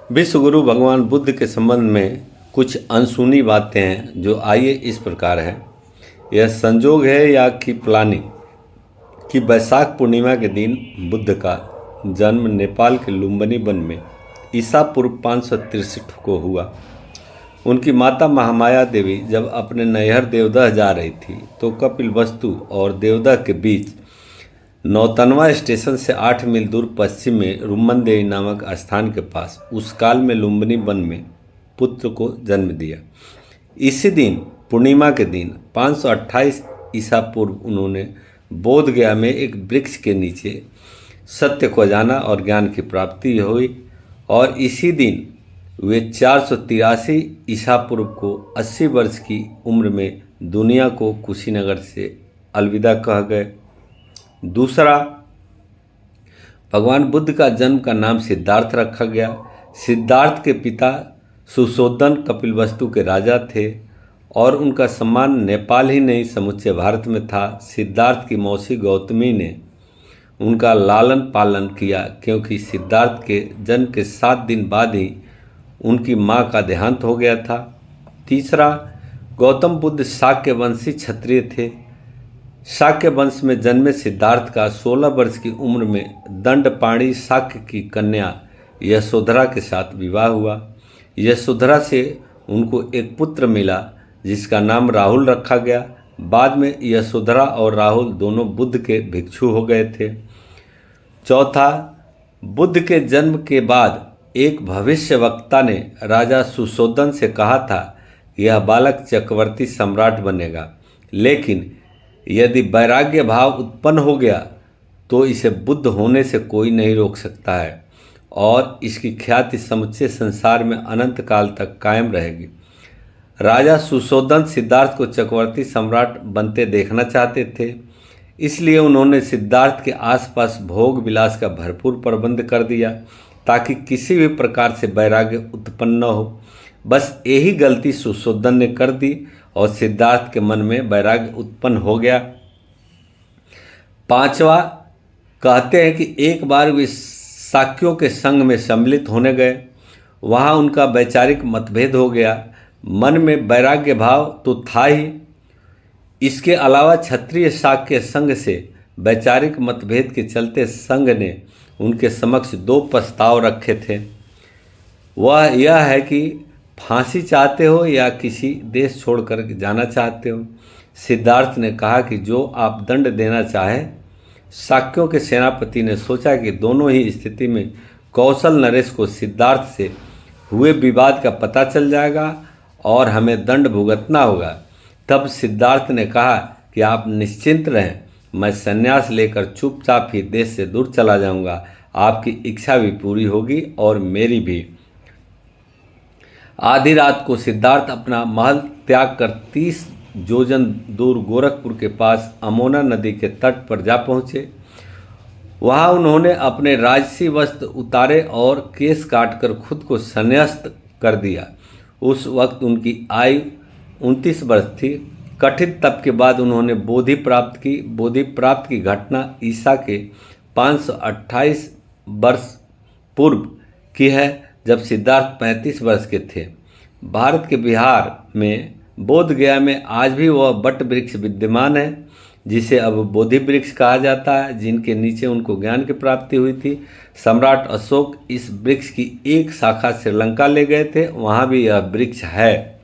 विश्व गुरु भगवान बुद्ध के संबंध में कुछ अनसुनी बातें हैं जो आइए इस प्रकार है। यह संजोग है या कि प्लानिंग कि वैशाख पूर्णिमा के दिन बुद्ध का जन्म नेपाल के लुम्बिनी वन में ईसा पूर्व 563 को हुआ। उनकी माता महामाया देवी जब अपने नैहर देवदह जा रही थी तो कपिलवस्तु और देवदह के बीच नौतनवा स्टेशन से 8 मील दूर पश्चिम में रुम्मनदेही नामक स्थान के पास उस काल में लुम्बिनी वन में पुत्र को जन्म दिया। इसी दिन पूर्णिमा के दिन 528 ईसा पूर्व उन्होंने बोध गया में एक वृक्ष के नीचे सत्य को जाना और ज्ञान की प्राप्ति हुई और इसी दिन वे 483 ईसा पूर्व को 80 वर्ष की उम्र में दुनिया को कुशीनगर से अलविदा कह गए। दूसरा, भगवान बुद्ध का जन्म का नाम सिद्धार्थ रखा गया। सिद्धार्थ के पिता सुशोधन कपिलवस्तु के राजा थे और उनका सम्मान नेपाल ही नहीं समूचे भारत में था। सिद्धार्थ की मौसी गौतमी ने उनका लालन पालन किया क्योंकि सिद्धार्थ के जन्म के 7 दिन बाद ही उनकी मां का देहांत हो गया था। तीसरा, गौतम बुद्ध शाक्य वंशी क्षत्रिय थे। शाक्य वंश में जन्मे सिद्धार्थ का 16 वर्ष की उम्र में दंडपाणी शाक्य की कन्या यशोधरा के साथ विवाह हुआ। यशोधरा से उनको एक पुत्र मिला जिसका नाम राहुल रखा गया। बाद में यशोधरा और राहुल दोनों बुद्ध के भिक्षु हो गए थे। चौथा, बुद्ध के जन्म के बाद एक भविष्यवक्ता ने राजा सुशोधन से कहा था यह बालक चक्रवर्ती सम्राट बनेगा, लेकिन यदि वैराग्य भाव उत्पन्न हो गया तो इसे बुद्ध होने से कोई नहीं रोक सकता है और इसकी ख्याति समुचे संसार में अनंत काल तक कायम रहेगी। राजा सुशोधन सिद्धार्थ को चक्रवर्ती सम्राट बनते देखना चाहते थे, इसलिए उन्होंने सिद्धार्थ के आसपास भोग विलास का भरपूर प्रबंध कर दिया ताकि किसी भी प्रकार से वैराग्य उत्पन्न न हो। बस यही गलती सुशोधन ने कर दी और सिद्धार्थ के मन में वैराग्य उत्पन्न हो गया। पांचवा, कहते हैं कि एक बार वे शाक्यों के संग में सम्मिलित होने गए। वहाँ उनका वैचारिक मतभेद हो गया। मन में वैराग्य भाव तो था ही, इसके अलावा क्षत्रिय शाक्य संघ से वैचारिक मतभेद के चलते संघ ने उनके समक्ष 2 प्रस्ताव रखे थे। वह यह है कि फांसी चाहते हो या किसी देश छोड़कर जाना चाहते हो। सिद्धार्थ ने कहा कि जो आप दंड देना चाहें। शाक्यों के सेनापति ने सोचा कि दोनों ही स्थिति में कौशल नरेश को सिद्धार्थ से हुए विवाद का पता चल जाएगा और हमें दंड भुगतना होगा। तब सिद्धार्थ ने कहा कि आप निश्चिंत रहें, मैं संन्यास लेकर चुपचाप ही देश से दूर चला जाऊंगा। आपकी इच्छा भी पूरी होगी और मेरी भी। आधी रात को सिद्धार्थ अपना महल त्याग कर 30 योजन दूर गोरखपुर के पास अमोना नदी के तट पर जा पहुँचे। वहाँ उन्होंने अपने राजसी वस्त्र उतारे और केस काटकर खुद को संन्यास्त कर दिया। उस वक्त उनकी आयु 29 वर्ष थी। कठिन तप के बाद उन्होंने बोधि प्राप्त की। बोधि प्राप्त की घटना ईसा के 528 वर्ष पूर्व की है, जब सिद्धार्थ 35 वर्ष के थे। भारत के बिहार में बोध गया में आज भी वह बट वृक्ष विद्यमान है जिसे अब बोधि वृक्ष कहा जाता है, जिनके नीचे उनको ज्ञान की प्राप्ति हुई थी। सम्राट अशोक इस वृक्ष की एक शाखा श्रीलंका ले गए थे, वहाँ भी यह वृक्ष है।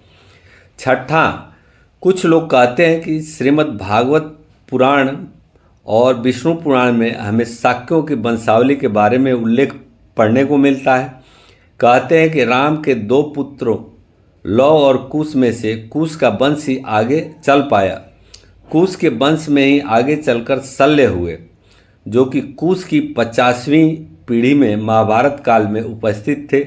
छठा, कुछ लोग कहते हैं कि श्रीमद् भागवत पुराण और विष्णु पुराण में हमें शाक्यों की वंशावली के बारे में उल्लेख पढ़ने को मिलता है। कहते हैं कि राम के 2 पुत्रों लौ और कुश में से कुश का वंश ही आगे चल पाया। कुश के वंश में ही आगे चलकर शल्य हुए, जो कि कुश की 50वीं पीढ़ी में महाभारत काल में उपस्थित थे।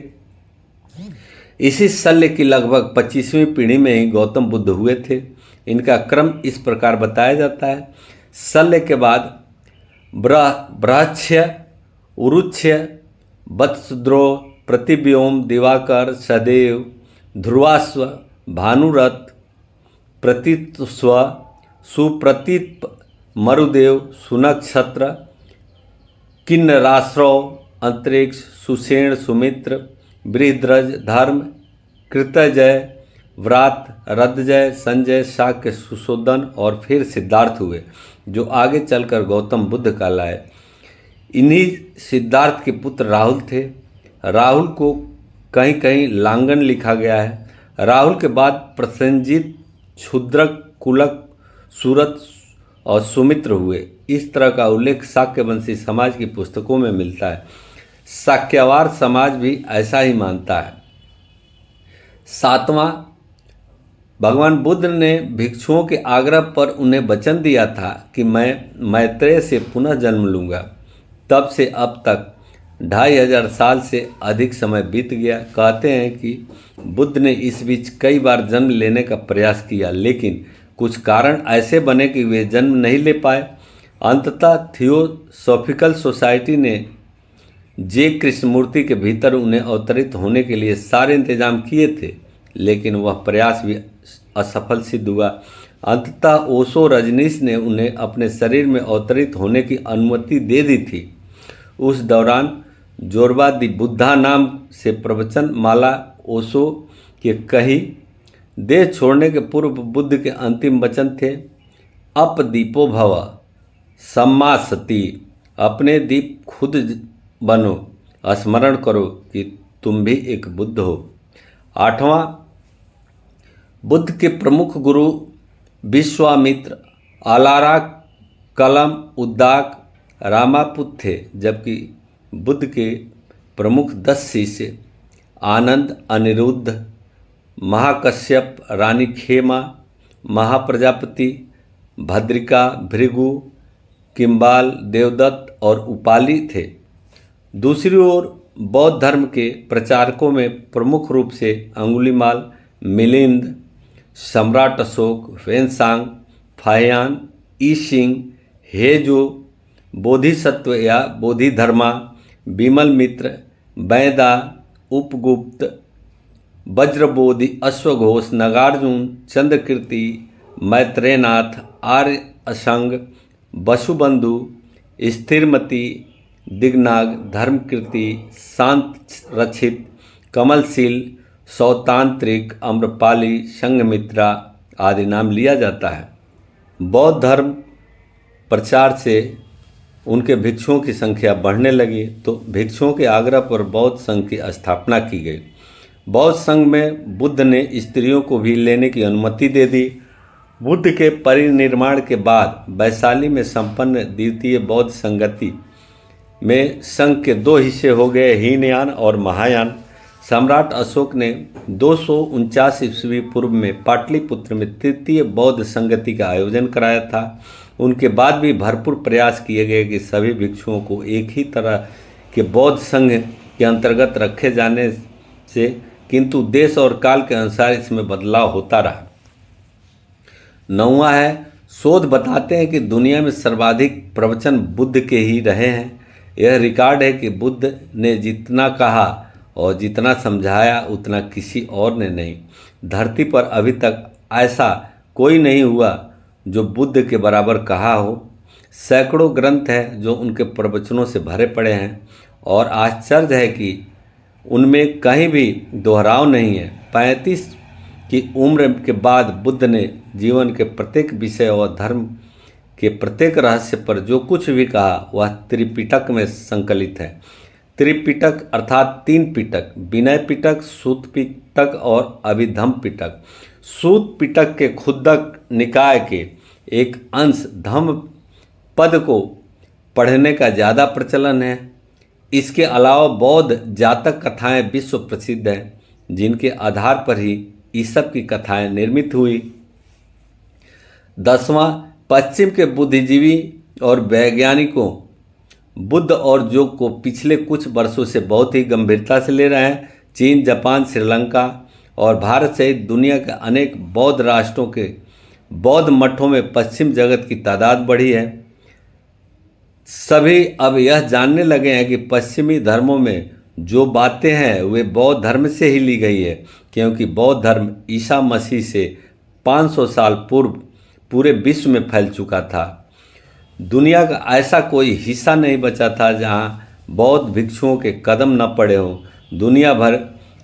इसी शल्य की लगभग 25वीं पीढ़ी में ही गौतम बुद्ध हुए थे। इनका क्रम इस प्रकार बताया जाता है। शल्य के बाद बृहच्छ्य, उरुच्छ्य, वत्सद्रोह, प्रतिव्योम, दिवाकर, सदेव, ध्रुवाश्व, भानुरथ, प्रतिस्व, सुप्रतीप, मरुदेव, सुनक्षत्र, किन्नराश्रव, अंतरिक्ष, सुषेण, सुमित्र, बृहद्रज, धर्म, कृतजय, व्रात, रद्रजय, संजय, शाक्य, सुशोधन और फिर सिद्धार्थ हुए, जो आगे चलकर गौतम बुद्ध कहलाए। इन्हीं सिद्धार्थ के पुत्र राहुल थे। राहुल को कहीं कहीं लांगन लिखा गया है। राहुल के बाद प्रसेनजीत, क्षुद्रक, कुलक, सूरत और सुमित्र हुए। इस तरह का उल्लेख शाक्यवंशी समाज की पुस्तकों में मिलता है। शाक्यवार समाज भी ऐसा ही मानता है। सातवां, भगवान बुद्ध ने भिक्षुओं के आग्रह पर उन्हें वचन दिया था कि मैं मैत्रेय से पुनः जन्म लूँगा। तब से अब तक 2500 साल से अधिक समय बीत गया। कहते हैं कि बुद्ध ने इस बीच कई बार जन्म लेने का प्रयास किया, लेकिन कुछ कारण ऐसे बने कि वे जन्म नहीं ले पाए। अंततः थियोसॉफिकल सोसाइटी ने जे कृष्णमूर्ति के भीतर उन्हें अवतरित होने के लिए सारे इंतजाम किए थे, लेकिन वह प्रयास भी असफल सिद्ध हुआ। अंततः ओशो रजनीश ने उन्हें अपने शरीर में अवतरित होने की अनुमति दे दी थी। उस दौरान जोरबा दी बुद्धा नाम से प्रवचन माला ओशो के कही देह छोड़ने के पूर्व बुद्ध के अंतिम वचन थे, अपदीपो भव, सम्मा सती, अपने दीप खुद बनो, स्मरण करो कि तुम भी एक बुद्ध हो। आठवां, बुद्ध के प्रमुख गुरु विश्वामित्र, आलारा, कलम, उद्दाक, रामापुत थे, जबकि बुद्ध के प्रमुख 10 शिष्य आनंद, अनिरुद्ध, महाकश्यप, रानी खेमा, महाप्रजापति, भद्रिका, भृगु, किम्बाल, देवदत्त और उपाली थे। दूसरी ओर बौद्ध धर्म के प्रचारकों में प्रमुख रूप से अंगुलीमाल, मिलिंद, सम्राट अशोक, वेनसांग, फाहियान, ईशिंग, हेजो, बोधिसत्व या बोधिधर्मा, विमल मित्र, बैदा, उपगुप्त, वज्रबोधि, अश्वघोष, नागार्जुन, चंद्रकीर्ति, मैत्रेयनाथ, आर्य असंग, वसुबंधु, स्थिरमती, दिग्नाग, धर्मकीर्ति, शांत रक्षित, कमलशील, सौतांत्रिक, अम्रपाली, संघमित्रा आदि नाम लिया जाता है। बौद्ध धर्म प्रचार से उनके भिक्षुओं की संख्या बढ़ने लगी, तो भिक्षुओं के आग्रह पर बौद्ध संघ की स्थापना की गई। बौद्ध संघ में बुद्ध ने स्त्रियों को भी लेने की अनुमति दे दी। बुद्ध के परिनिर्वाण के बाद वैशाली में संपन्न द्वितीय बौद्ध संगति में संघ के 2 हिस्से हो गए, हीनयान और महायान। सम्राट अशोक ने 249 ईस्वी पूर्व में पाटलिपुत्र में तृतीय बौद्ध संगति का आयोजन कराया था। उनके बाद भी भरपूर प्रयास किए गए कि सभी भिक्षुओं को एक ही तरह के बौद्ध संघ के अंतर्गत रखे जाने से, किंतु देश और काल के अनुसार इसमें बदलाव होता रहा। 9वां है, शोध बताते हैं कि दुनिया में सर्वाधिक प्रवचन बुद्ध के ही रहे हैं। यह रिकॉर्ड है कि बुद्ध ने जितना कहा और जितना समझाया उतना किसी और ने नहीं। धरती पर अभी तक ऐसा कोई नहीं हुआ जो बुद्ध के बराबर कहा हो। सैकड़ों ग्रंथ हैं जो उनके प्रवचनों से भरे पड़े हैं और आश्चर्य है कि उनमें कहीं भी दोहराव नहीं है। 35 की उम्र के बाद बुद्ध ने जीवन के प्रत्येक विषय और धर्म के प्रत्येक रहस्य पर जो कुछ भी कहा वह त्रिपिटक में संकलित है। त्रिपिटक अर्थात 3 पिटक, विनय पिटक, सूत पिटक और अभिधम पिटक। सूत पिटक के खुद्दक निकाय के एक अंश धम्म पद को पढ़ने का ज़्यादा प्रचलन है। इसके अलावा बौद्ध जातक कथाएं विश्व प्रसिद्ध हैं, जिनके आधार पर ही ईसप की कथाएं निर्मित हुई। 10वां, पश्चिम के बुद्धिजीवी और वैज्ञानिकों बुद्ध और योग को पिछले कुछ वर्षों से बहुत ही गंभीरता से ले रहे हैं। चीन, जापान, श्रीलंका और भारत सहित दुनिया के अनेक बौद्ध राष्ट्रों के बौद्ध मठों में पश्चिम जगत की तादाद बढ़ी है। सभी अब यह जानने लगे हैं कि पश्चिमी धर्मों में जो बातें हैं वे बौद्ध धर्म से ही ली गई है, क्योंकि बौद्ध धर्म ईसा मसीह से 500 साल पूर्व पूरे विश्व में फैल चुका था। दुनिया का ऐसा कोई हिस्सा नहीं बचा था जहां बौद्ध भिक्षुओं के कदम न पड़े हों। दुनिया भर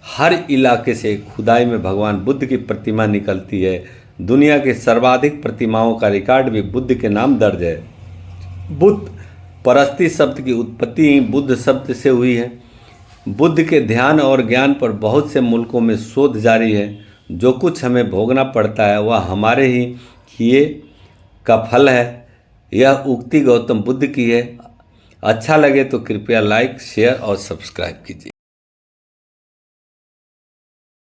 हर इलाके से खुदाई में भगवान बुद्ध की प्रतिमा निकलती है। दुनिया के सर्वाधिक प्रतिमाओं का रिकॉर्ड भी बुद्ध के नाम दर्ज है। बुद्ध परस्ती शब्द की उत्पत्ति ही बुद्ध शब्द से हुई है। बुद्ध के ध्यान और ज्ञान पर बहुत से मुल्कों में शोध जारी है। जो कुछ हमें भोगना पड़ता है वह हमारे ही किए का फल है। यह उक्ति गौतम बुद्ध की है। अच्छा लगे तो कृपया लाइक, शेयर और सब्सक्राइब कीजिए।